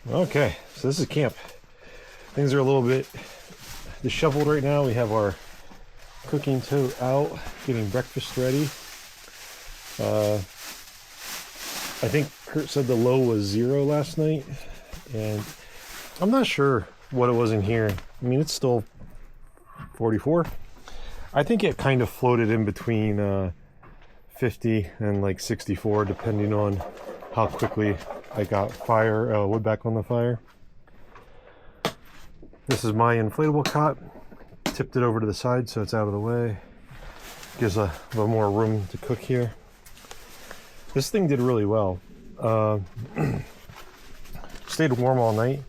Okay, so this is camp. Things are a little bit disheveled right now. We have our cooking tow out, getting breakfast ready. I think Kurt said the low was 0 last night, and I'm not sure what it was in here. I mean, it's still 44. I think it kind of floated in between 50 and like 64, depending on how quickly I got wood back on the fire. This is my inflatable cot. Tipped it over to the side so it's out of the way. Gives a little more room to cook here. This thing did really well. Stayed warm all night.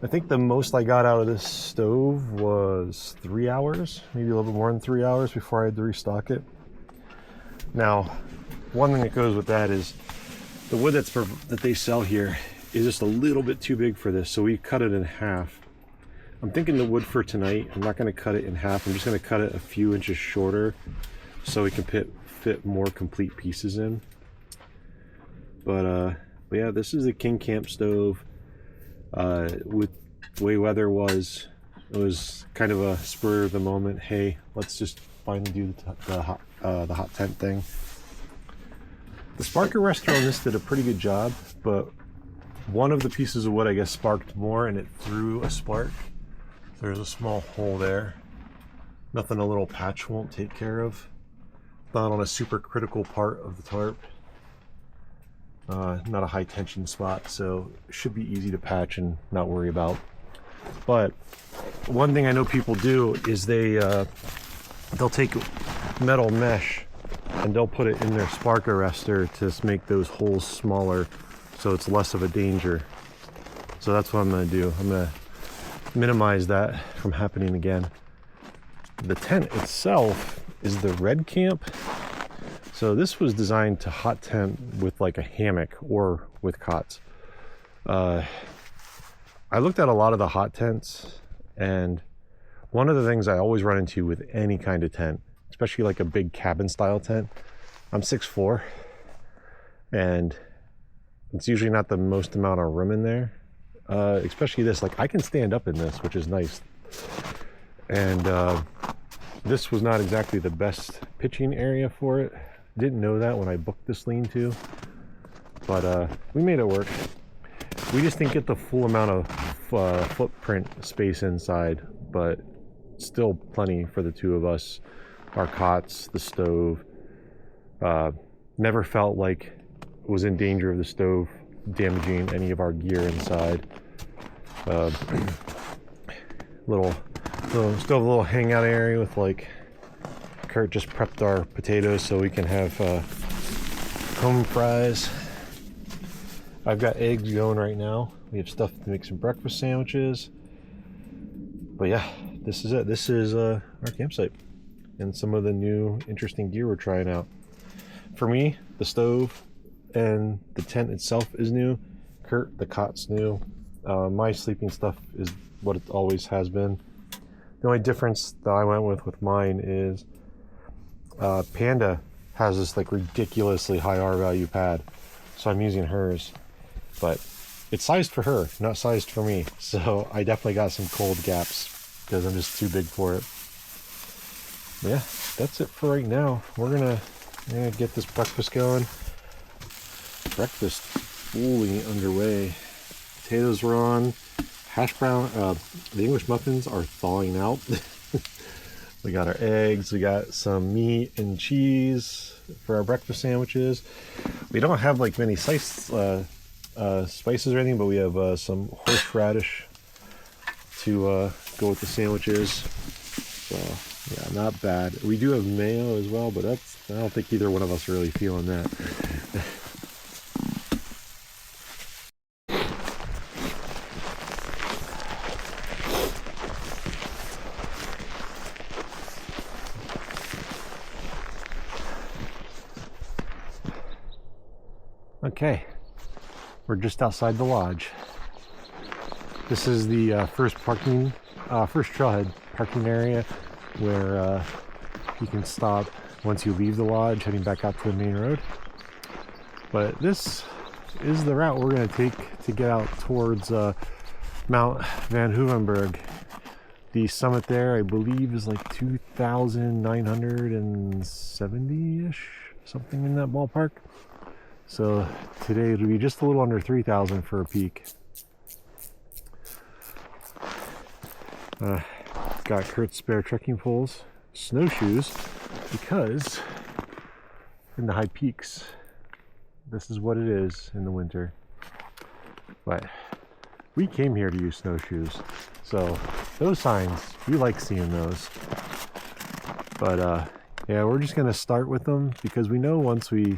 I think the most I got out of this stove was 3 hours, maybe a little bit more than 3 hours before I had to restock it. Now, one thing that goes with that is the wood that they sell here is just a little bit too big for this, so we cut it in half. I'm thinking the wood for tonight, I'm not going to cut it in half. I'm just going to cut it a few inches shorter so we can fit more complete pieces in. But yeah, this is a King Camp stove. With the way weather was, it was kind of a spur of the moment. Hey, let's just finally do the hot tent thing. The spark arrestor on this did a pretty good job, but one of the pieces of wood I guess sparked more and it threw a spark. There's a small hole there. Nothing a little patch won't take care of. Not on a super critical part of the tarp. Not a high tension spot, so it should be easy to patch and not worry about. But one thing I know people do is they'll take metal mesh and they'll put it in their spark arrestor to make those holes smaller so it's less of a danger. So that's what I'm going to do. I'm going to minimize that from happening again. The tent itself is the Red Camp. So this was designed to hot tent with like a hammock or with cots. I looked at a lot of the hot tents, and one of the things I always run into with any kind of tent, especially like a big cabin style tent, I'm 6'4", and it's usually not the most amount of room in there. Especially this, like I can stand up in this, which is nice. And this was not exactly the best pitching area for it. Didn't know that when I booked this lean-to, but we made it work. We just didn't get the full amount of footprint space inside, but still plenty for the two of us. Our cots, the stove. Never felt like it was in danger of the stove damaging any of our gear inside. Little hangout area with like, Kurt just prepped our potatoes so we can have home fries. I've got eggs going right now. We have stuff to make some breakfast sandwiches. But yeah, this is it. This is our campsite and some of the new interesting gear we're trying out. For me, the stove and the tent itself is new. Kurt, the cot's new. My sleeping stuff is what it always has been. The only difference that I went with mine is Panda has this like ridiculously high R value pad, so I'm using hers, but it's sized for her, not sized for me, so I definitely got some cold gaps because I'm just too big for it. But yeah, that's it for right now. We're gonna get this breakfast going. Breakfast fully underway. Potatoes were on. Hash brown, the English muffins are thawing out. We got our eggs, we got some meat and cheese for our breakfast sandwiches. We don't have like many spices or anything, but we have some horseradish to go with the sandwiches. So yeah, not bad. We do have mayo as well, but I don't think either one of us are really feeling that. Okay, we're just outside the lodge. This is the first trailhead parking area where you can stop once you leave the lodge heading back out to the main road. But this is the route we're going to take to get out towards Mount Von Hoevenberg. The summit there, I believe, is like 2,970-ish, something in that ballpark. So today it'll be just a little under 3,000 for a peak. Got Kurt's spare trekking poles, snowshoes, because in the high peaks, this is what it is in the winter. But we came here to use snowshoes, so those signs, we like seeing those. But yeah, we're just gonna start with them because we know once you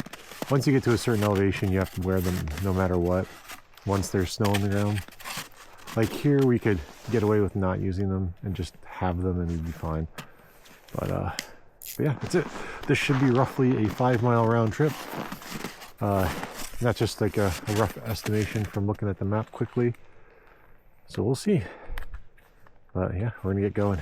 get to a certain elevation, you have to wear them no matter what, once there's snow on the ground. Like here, we could get away with not using them and just have them and we'd be fine. But yeah, that's it. This should be roughly a 5-mile round trip. Not just like a rough estimation from looking at the map quickly. So we'll see. But yeah, we're gonna get going.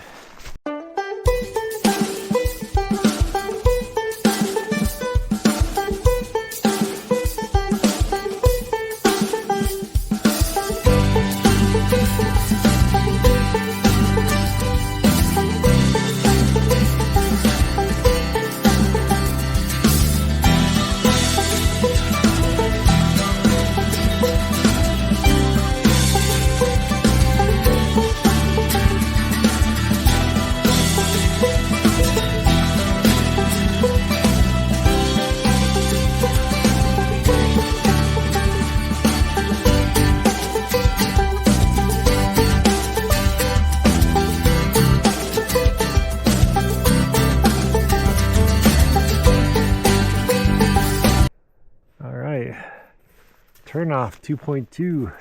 Turn off 2.2 to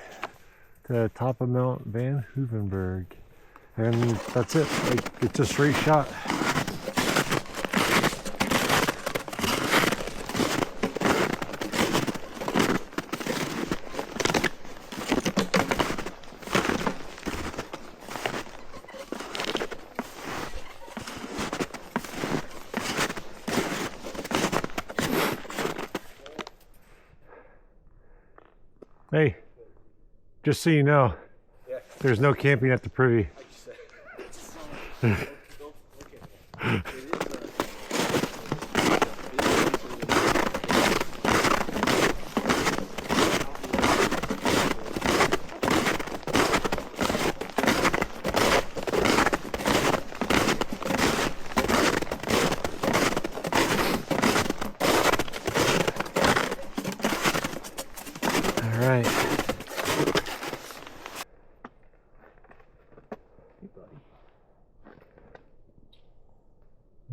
the top of Mount Von Hoevenberg, and that's it. Like, it's a straight shot. Hey, just so you know, there's no camping at the Privy. Alright.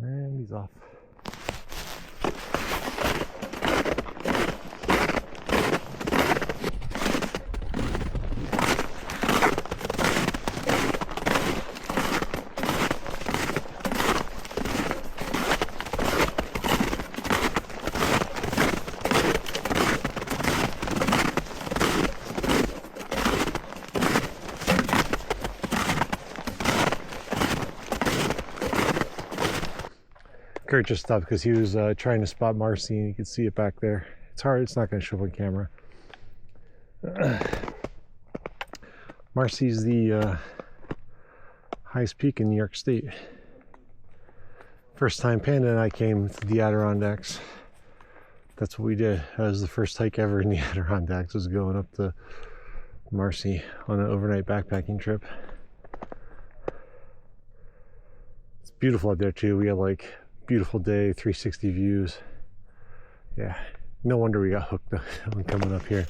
And he's off. Kurt just stopped because he was trying to spot Marcy, and you can see it back there. It's hard, it's not going to show up on camera. Marcy's the highest peak in New York State. First time Panda and I came to the Adirondacks, that's what we did. That was the first hike ever in the Adirondacks, was going up to Marcy on an overnight backpacking trip. It's beautiful out there too. We had like beautiful day, 360 views. Yeah, no wonder we got hooked on coming up here.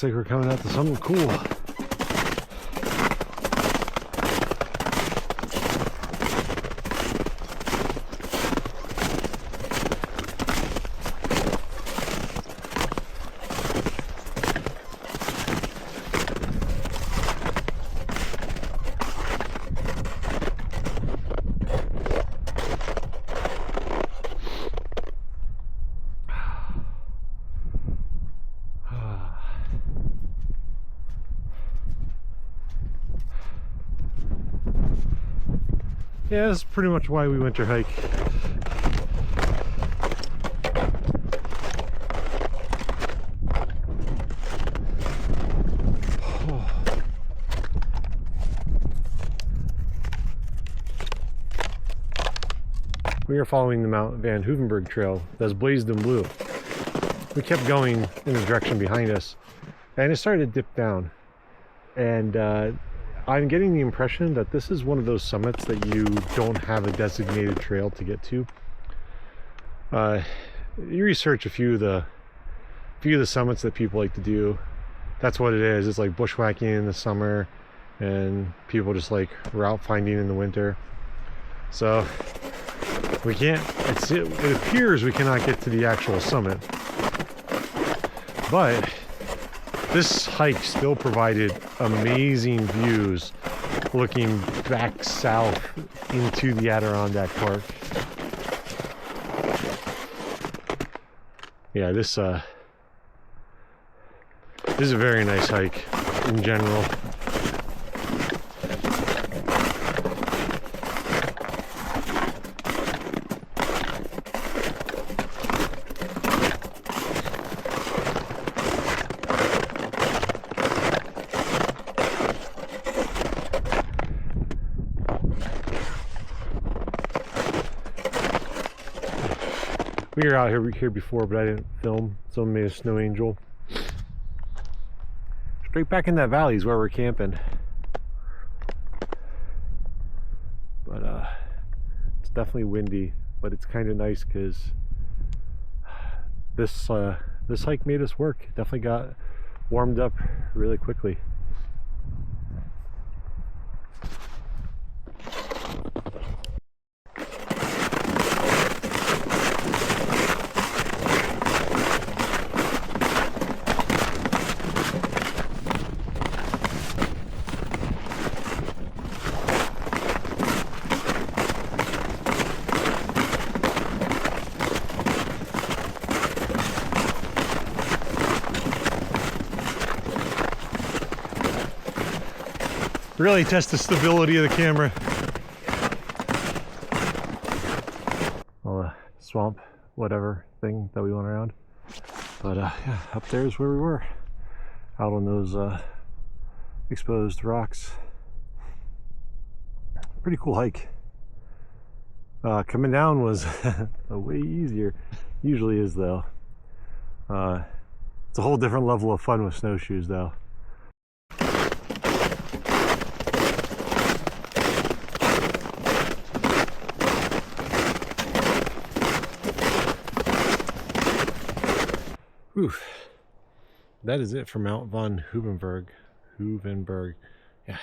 looks like we're coming out to something cool. Yeah, that's pretty much why we winter hike. We are following the Mount Von Hoevenberg trail that's blazed in blue. We kept going in the direction behind us, and it started to dip down. And I'm getting the impression that this is one of those summits that you don't have a designated trail to get to. You research a few of the summits that people like to do. That's what it is. It's like bushwhacking in the summer, and people just like route finding in the winter. So we can't. It appears we cannot get to the actual summit, but this hike still provided amazing views looking back south into the Adirondack Park. Yeah, this is a very nice hike in general. We were out here before, but I didn't film. Someone made a snow angel. Straight back in that valley is where we're camping. But it's definitely windy, but it's kind of nice because this hike made us work. Definitely got warmed up really quickly. Really test the stability of the camera. Well, swamp, whatever thing that we went around. But yeah, up there is where we were, out on those exposed rocks. Pretty cool hike. Coming down was way easier. Usually is though. It's a whole different level of fun with snowshoes though. Oof. That is it for Mount Von Hoevenberg. Yeah, a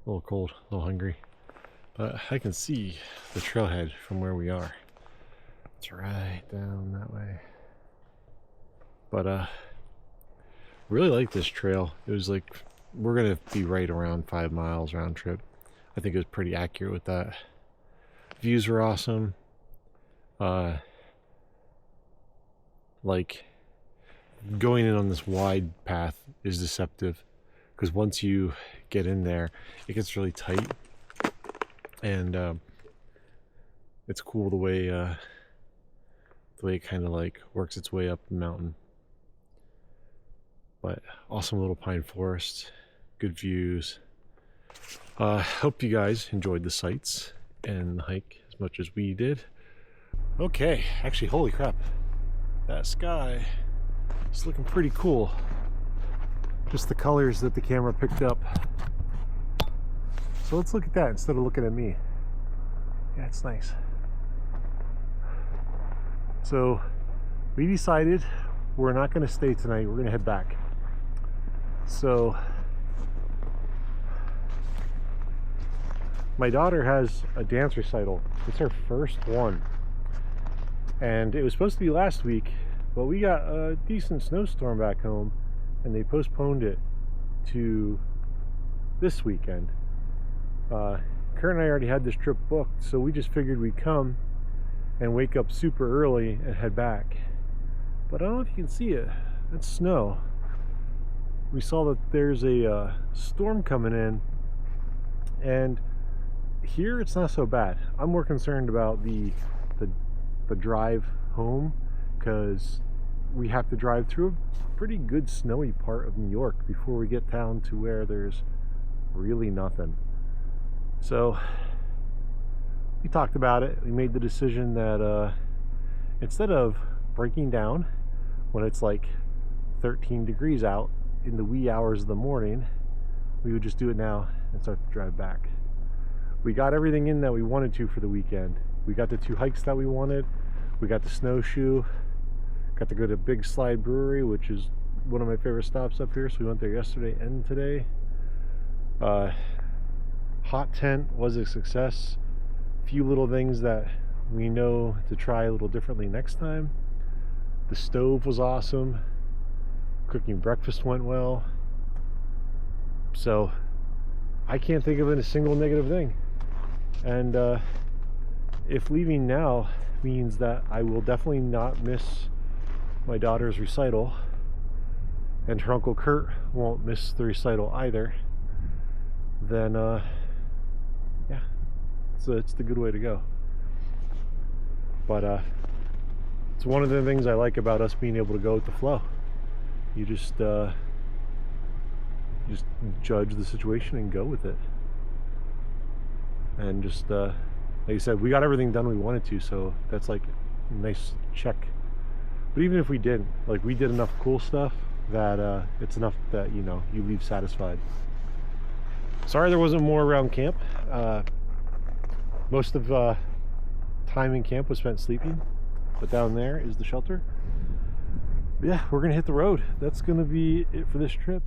little cold, a little hungry. But I can see the trailhead from where we are. It's right down that way. But really like this trail. It was like, we're gonna be right around 5 miles round trip. I think it was pretty accurate with that. Views were awesome. Like, going in on this wide path is deceptive because once you get in there it gets really tight, and it's cool the way it kind of like works its way up the mountain. But awesome little pine forest, good views. Hope you guys enjoyed the sights and the hike as much as we did. Okay, actually, holy crap, that sky, it's looking pretty cool. Just the colors that the camera picked up. So let's look at that instead of looking at me. Yeah, it's nice. So we decided we're not going to stay tonight. We're going to head back. So my daughter has a dance recital. It's her first one. And it was supposed to be last week, but we got a decent snowstorm back home and they postponed it to this weekend. Kurt and I already had this trip booked, so we just figured we'd come and wake up super early and head back. But I don't know if you can see it. That's snow. We saw that there's a storm coming in, and here it's not so bad. I'm more concerned about the drive home, because we have to drive through a pretty good snowy part of New York before we get down to where there's really nothing. So we talked about it. We made the decision that instead of breaking down when it's like 13 degrees out in the wee hours of the morning, we would just do it now and start to drive back. We got everything in that we wanted to for the weekend. We got the 2 hikes that we wanted. We got the snowshoe. Got to go to Big Slide Brewery, which is one of my favorite stops up here. So we went there yesterday and today. Hot tent was a success. A few little things that we know to try a little differently next time. The stove was awesome. Cooking breakfast went well. So I can't think of a single negative thing. And if leaving now means that I will definitely not miss my daughter's recital, and her Uncle Kurt won't miss the recital either, then yeah, it's the good way to go. But it's one of the things I like about us being able to go with the flow. You just judge the situation and go with it. And just like I said, we got everything done we wanted to, so that's like a nice check. But even if we didn't, like, we did enough cool stuff that it's enough that, you know, you leave satisfied. Sorry there wasn't more around camp. Most of time in camp was spent sleeping, but down there is the shelter. Yeah, we're gonna hit the road. That's gonna be it for this trip.